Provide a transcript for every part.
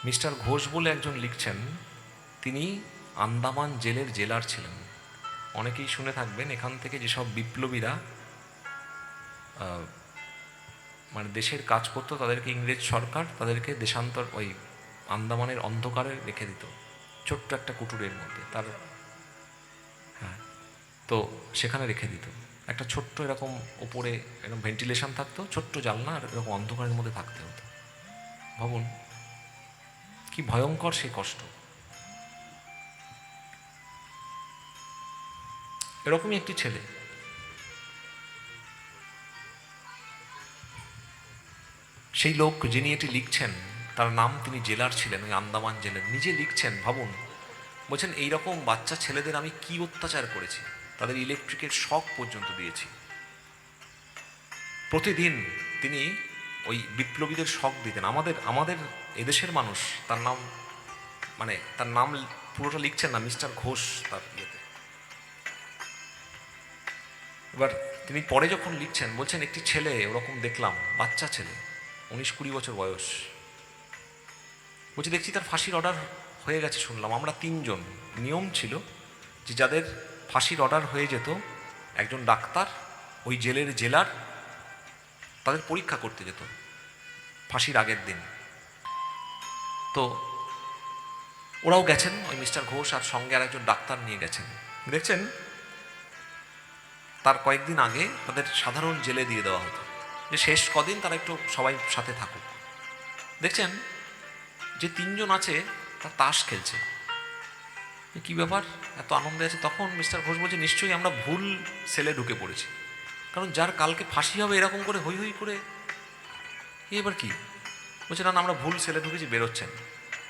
Mister Ghosh বলে একজন লিখছেন, তিনি আন্দামান জেলের জেলার ছিলেন। অনেকেই শুনে থাকবেন এখান থেকে যেসব বিপ্লবীরা মানে দেশের কাজ করতো, তাদেরকে ইংরেজ সরকার তাদেরকে দেশান্তর ওই আন্দামানের অন্ধকারে রেখে দিত, ছোট্ট একটা কুটুরের মধ্যে তার। হ্যাঁ, তো সেখানে রেখে দিত একটা ছোট্ট এরকম ওপরে এরকম ভেন্টিলেশন থাকতো, ছোট্ট জানলা, আর এরকম অন্ধকারের মধ্যে থাকতে হতো। ভাবুন কি ভয়ঙ্কর সেই কষ্ট। এরকমই একটি ছেলে, সেই লোক যিনি এটি লিখছেন, তার নাম, তিনি জেলার ছিলেন, ওই আন্দামান জেলার। নিজে লিখছেন, ভাবুন, বলছেন এইরকম বাচ্চা ছেলেদের আমি কি অত্যাচার করেছি, তাদের ইলেকট্রিকের শক পর্যন্ত দিয়েছি। প্রতিদিন তিনি ওই বিপ্লবীদের শক দিতেন। আমাদের আমাদের এদেশের মানুষ, তার নাম, মানে তার নাম পুরোটা লিখছেন না, মিস্টার ঘোষ তার ইয়েতে। এবার তিনি পরে যখন লিখছেন, বলছেন একটি ছেলে ওরকম দেখলাম, বাচ্চা ছেলে, 19-20 বছর বয়স। বলছে দেখছি তার ফাঁসির অর্ডার হয়ে গেছে শুনলাম। আমরা 3 জন, নিয়ম ছিল যে যাদের ফাঁসির অর্ডার হয়ে যেত, একজন ডাক্তার, ওই জেলের জেলার, তাদের পরীক্ষা করতে যেত ফাঁসির আগের দিন। তো ওরাও গেছেন, ওই মিস্টার ঘোষ আর সঙ্গে আর একজন ডাক্তার নিয়ে গেছেন। দেখছেন তার কয়েকদিন আগে তাদের সাধারণ জেলে দিয়ে দেওয়া হতো, যে শেষ কদিন তারা একটু সবাই সাথে থাকুক। দেখছেন যে 3 জন আছে তার তাস খেলছে। কি ব্যাপার, এত আনন্দে আছে? তখন মিস্টার ঘোষ বলছে নিশ্চয়ই আমরা ভুল সেলে ঢুকে পড়েছি, কারণ যার কালকে ফাঁসি হবে এরকম করে হই হই করে এবার কি? বলছে না না, আমরা ভুল সেলে ঢুকেছি, বেরোচ্ছেন।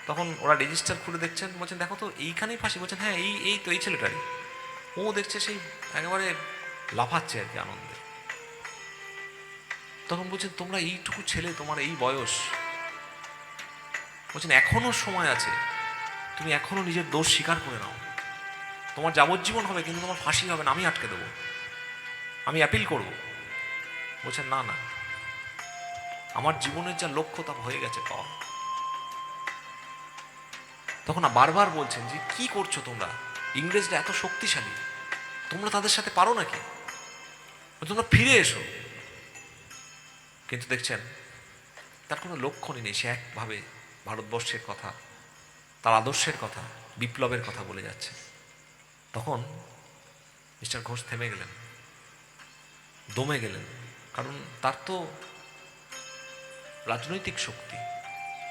তখন ওরা রেজিস্টার খুলে দেখছেন, বলছেন দেখো তো এইখানেই ফাঁসি। বলছেন হ্যাঁ, এই এই তো এই ছেলেটারই। ও দেখছে সেই একেবারে লাফাচ্ছে আর কি আনন্দে। তখন বলছেন তোমরা এইটুকু ছেলে, তোমার এই বয়স, বলছেন এখনো সময় আছে, তুমি এখনো নিজের দোষ স্বীকার করে নাও। তোমার যাবজ্জীবন হবে কিন্তু তোমার ফাঁসি হবে না, আমি আটকে দেবো, আমি অ্যাপিল করব। বলছেন না না, আমার জীবনের যা লক্ষ্য তা হয়ে গেছে পাওয়া। তখন বারবার বলছেন যে কি করছো তোমরা, ইংরেজরা এত শক্তিশালী, তোমরা তাদের সাথে পারো নাকি, তোমরা ফিরে এসো। কিন্তু দেখছেন তার কোনো লক্ষণই নেই, সে একভাবে ভারতবর্ষের কথা, তার আদর্শের কথা, বিপ্লবের কথা বলে যাচ্ছে। তখন মিস্টার ঘোষ থেমে গেলেন, দমে গেলেন, কারণ তার তো রাজনৈতিক শক্তি,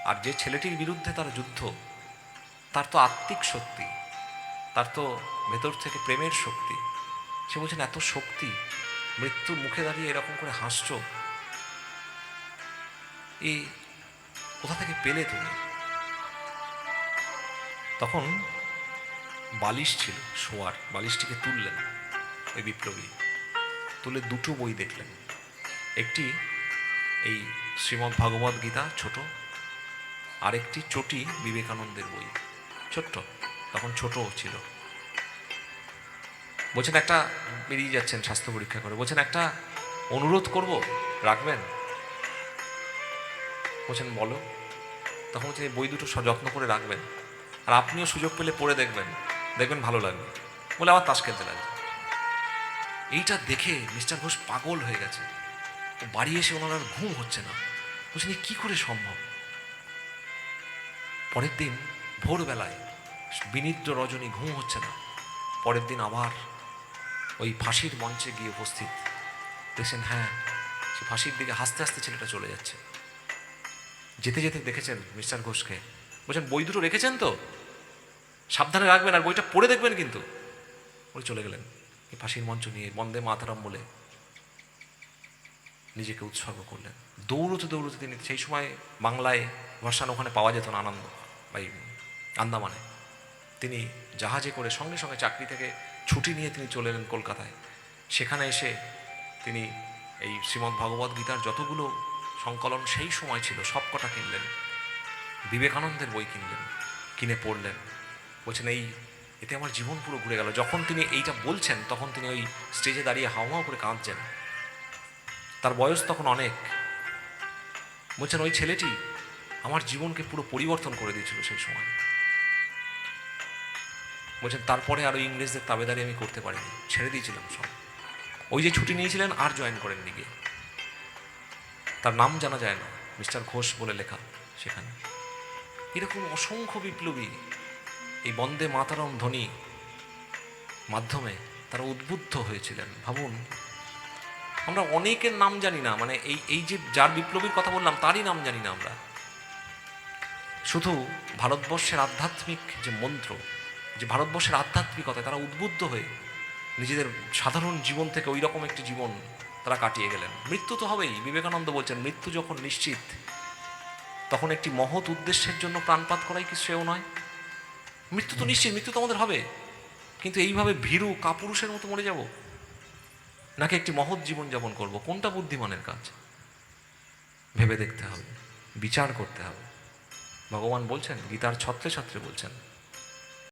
আর যে ছেলেটির বিরুদ্ধে তার যুদ্ধ, তার তো আত্মিক শক্তি, তার তো ভেতর থেকে প্রেমের শক্তি। সে বলছেন এত শক্তি, মৃত্যুর মুখে দাঁড়িয়ে এরকম করে হাসছ, এই কোথা থেকে পেলে তুমি? তখন বালিশ ছিল শোয়ার, বালিশটিকে তুললেন ওই বিপ্লবী, তুলে 2টো বই দেখলেন। একটি এই শ্রীমদ্ ভাগবত গীতা ছোট, আরেকটি চটি বিবেকানন্দের বই, ছোট্ট, তখন ছোট ছিল। বলছেন একটা, বেরিয়ে যাচ্ছেন স্বাস্থ্য পরীক্ষা করে, বলছেন একটা অনুরোধ করব, রাখবেন? বলছেন বলো। তখন বলছেন এই বই দুটো যত্ন করে রাখবেন, আর আপনিও সুযোগ পেলে পড়ে দেখবেন, দেখবেন ভালো লাগবে। বলে আবার তাস খেলতে লাগবে। এইটা দেখে মিস্টার ঘোষ পাগল হয়ে গেছে। ও বাড়ি এসে ওনার আর ঘুম হচ্ছে না। বলছেন কি করে সম্ভব? পরের দিন ভোরবেলায়, বিনিদ্র রজনী, ঘুম হচ্ছে না। পরের দিন আবার ওই ফাঁসির মঞ্চে গিয়ে উপস্থিত। দেখছেন হ্যাঁ, সে ফাঁসির দিকে হাসতে হাসতে ছেলেটা চলে যাচ্ছে। যেতে যেতে দেখেছেন মিস্টার ঘোষকে, বলছেন বই দুটো রেখেছেন তো, সাবধানে রাখবেন, আর বইটা পড়ে দেখবেন কিন্তু। ওই চলে গেলেন এই ফাঁসির মঞ্চ নিয়ে, বন্দে মাতারাম বলে নিজেকে উৎসর্গ করলেন। দৌড়তে দৌড়তে তিনি, সেই সময় বাংলায় ভার্সান ওখানে পাওয়া যেত না, আনন্দ বা আন্দামানে, তিনি জাহাজে করে সঙ্গে সঙ্গে চাকরি থেকে ছুটি নিয়ে তিনি চলে এলেন কলকাতায়। সেখানে এসে তিনি এই শ্রীমদ্ ভগবদ্ গীতার যতগুলো সংকলন সেই সময় ছিল সব কটা কিনলেন, বিবেকানন্দের বই কিনলেন, কিনে পড়লেন। বলছেন এই, এতে আমার জীবন পুরো ঘুরে গেল। যখন তিনি এইটা বলছেন তখন তিনি ওই স্টেজে দাঁড়িয়ে হাওয়া করে কাঁদছেন। তার বয়স তখন অনেক। বলছেন ওই ছেলেটি আমার জীবনকে পুরো পরিবর্তন করে দিয়েছিল সেই সময়। বলছেন তারপরে আর ওই ইংরেজদের তাবেদারি আমি করতে পারিনি, ছেড়ে দিয়েছিলাম সব। ওই যে ছুটি নিয়েছিলেন আর জয়েন করেননি গিয়ে, তার নাম জানা যায় না, মিস্টার ঘোষ বলে লেখা সেখানে। এরকম অসংখ্য বিপ্লবী এই বন্দে মাতরম ধ্বনি মাধ্যমে তারা উদ্বুদ্ধ হয়েছিলেন। ভাবুন, আমরা অনেকের নাম জানি না, মানে এই এই যে যার বিপ্লবীর কথা বললাম তারই নাম জানি না আমরা। শুধু ভারতবর্ষের আধ্যাত্মিক যে মন্ত্র, যে ভারতবর্ষের আধ্যাত্মিকতায় তারা উদ্বুদ্ধ হয়ে নিজেদের সাধারণ জীবন থেকে ওই রকম একটি জীবন তারা কাটিয়ে গেলেন। মৃত্যু তো হবেই, বিবেকানন্দ বলছেন মৃত্যু যখন নিশ্চিত তখন একটি মহৎ উদ্দেশ্যের জন্য প্রাণপাত করাই কি শ্রেয় নয়? মৃত্যু তো নিশ্চিত, মৃত্যু তো আমাদের হবে, কিন্তু এইভাবে ভীরু কাপুরুষের মতো মরে যাব, নাকি একটি মহৎ জীবন যাপন করব? কোনটা বুদ্ধিমানের কাজ? ভেবে দেখতে হবে, বিচার করতে হবে। ভগবান বলছেন, গীতার ছত্রে ছত্রে বলছেন,